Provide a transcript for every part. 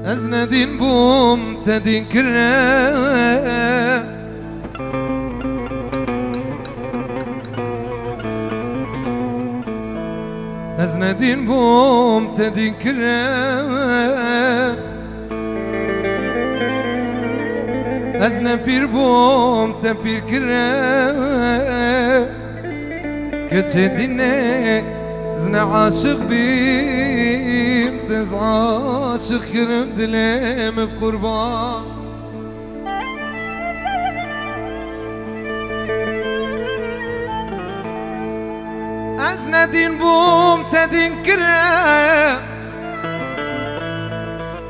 از ندین بوم تدین کرم از ندین بوم تدین کرم از نپیر بوم تپیر کرم که چه دینه زن عاشق بیم تز عاشق کرم دلم بقربان از ندین بوم تدین کرم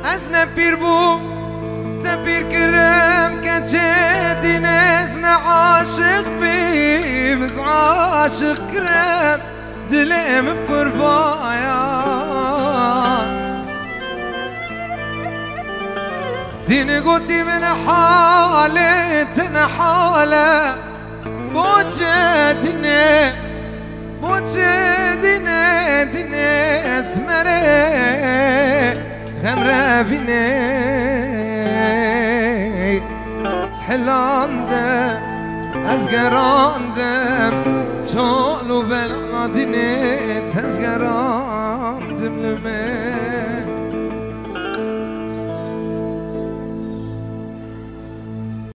از نپیر بوم تپیر کرم که چه دینه زن عاشق بیم از عاشق کرم دلم بقربان دين قوتي من حالة حالة بوجدني اسمري غمرة بيني سحلاندم ازگراندم چالو بلادینه تزگراندم لمه